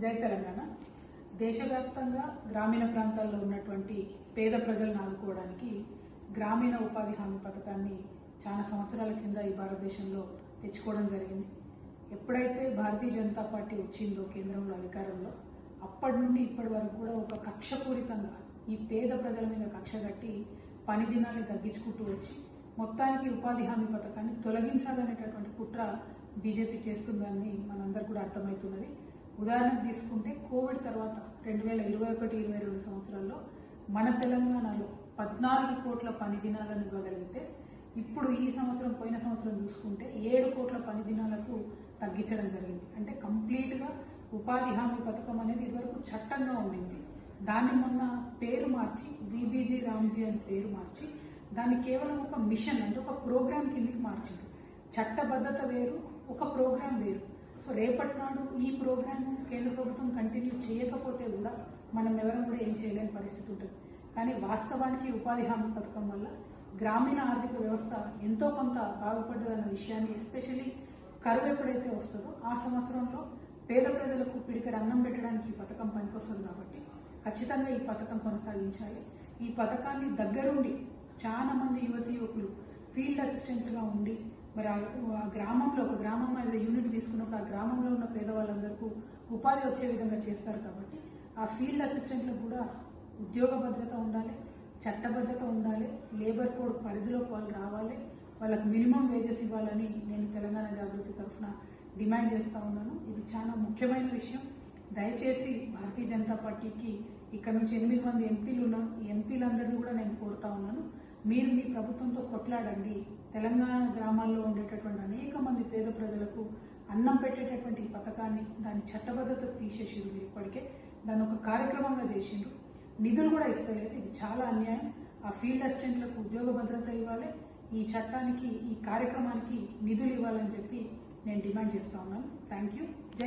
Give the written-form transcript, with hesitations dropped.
జై తెలంగాణ. దేశవ్యాప్తంగా గ్రామీణ ప్రాంతాల్లో ఉన్నటువంటి పేద ప్రజలను ఆదుకోవడానికి గ్రామీణ ఉపాధి హామీ పథకాన్ని చాలా సంవత్సరాల కింద ఈ భారతదేశంలో తెచ్చుకోవడం జరిగింది. ఎప్పుడైతే భారతీయ జనతా పార్టీ వచ్చిందో కేంద్రంలో అధికారంలో, అప్పటి నుండి ఇప్పటి వరకు కూడా ఒక కక్షపూరితంగా ఈ పేద ప్రజల మీద కక్ష కట్టి పని దినాన్ని తగ్గించుకుంటూ వచ్చి మొత్తానికి ఉపాధి హామీ పథకాన్ని తొలగించాలనేటటువంటి కుట్ర బీజేపీ చేస్తుందని మనందరూ కూడా అర్థమవుతున్నది. ఉదాహరణకు తీసుకుంటే కోవిడ్ తర్వాత 2021-22 సంవత్సరాల్లో మన తెలంగాణలో 14 కోట్ల పని దినాలను ఇవ్వగలిగితే, ఇప్పుడు ఈ సంవత్సరం పోయిన సంవత్సరం చూసుకుంటే 7 కోట్ల పని దినాలకు తగ్గించడం జరిగింది. అంటే కంప్లీట్గా ఉపాధి హామీ పథకం అనేది ఇదివరకు చట్టంగా ఉండింది. దాన్ని మొన్న పేరు మార్చి బీబీజీ రామ్జీ అని పేరు మార్చి దాన్ని కేవలం ఒక మిషన్ అంటే ఒక ప్రోగ్రామ్ కిందకి మార్చింది. చట్టబద్ధత వేరు, ఒక ప్రోగ్రామ్ వేరు. సో రేపటి నాడు ఈ ప్రోగ్రామ్ కేంద్ర ప్రభుత్వం కంటిన్యూ చేయకపోతే కూడా మనం ఎవరం కూడా ఏం చేయలేని పరిస్థితి ఉంటుంది. కానీ వాస్తవానికి ఉపాధి హామీ పథకం వల్ల గ్రామీణ ఆర్థిక వ్యవస్థ ఎంతో కొంత బాగుపడ్డదన్న విషయాన్ని, ఎస్పెషల్లీ కరువు ఎప్పుడైతే వస్తుందో ఆ సంవత్సరంలో పేద ప్రజలకు పిడికడ అన్నం పెట్టడానికి ఈ పథకం పనికొస్తుంది. కాబట్టి ఖచ్చితంగా ఈ పథకం కొనసాగించాలి. ఈ పథకాన్ని దగ్గరుండి చాలా మంది యువతి యువకులు ఫీల్డ్ అసిస్టెంట్గా ఉండి మరి ఆ గ్రామంలో ఒక గ్రామం యాజ్ ఎ యూనిట్ తీసుకున్నప్పుడు ఆ గ్రామంలో ఉన్న పేదవాళ్ళందరికీ ఉపాధి వచ్చే విధంగా చేస్తారు. కాబట్టి ఆ ఫీల్డ్ అసిస్టెంట్లకు కూడా ఉద్యోగ భద్రత ఉండాలి, చట్టబద్ధత ఉండాలి, లేబర్ కోడ్ పరిధిలోకి వాళ్ళు రావాలి, వాళ్ళకు మినిమం వేజెస్ ఇవ్వాలని నేను తెలంగాణ జాగృతి తరఫున డిమాండ్ చేస్తూ ఉన్నాను. ఇది చాలా ముఖ్యమైన విషయం. దయచేసి భారతీయ జనతా పార్టీకి ఇక్కడ నుంచి 8 మంది ఎంపీలు ఉన్నారు. ఈ ఎంపీలందరినీ కూడా నేను కోరుతా ఉన్నాను, మీరు మీ ప్రభుత్వంతో కొట్లాడండి. తెలంగాణ గ్రామాల్లో ఉండేటటువంటి అనేక మంది పేద ప్రజలకు అన్నం పెట్టేటటువంటి ఈ పథకాన్ని దాని చట్టబద్ధత తీసేసిండ్రు. మీరు ఇప్పటికే దాన్ని ఒక కార్యక్రమంగా చేసిండ్రు. నిధులు కూడా ఇస్తలేదు. ఇది చాలా అన్యాయం. ఆ ఫీల్డ్ అసిస్టెంట్లకు ఉద్యోగ భద్రత ఇవ్వాలి, ఈ చట్టానికి ఈ కార్యక్రమానికి నిధులు ఇవ్వాలని చెప్పి నేను డిమాండ్ చేస్తా ఉన్నాను. Thank you.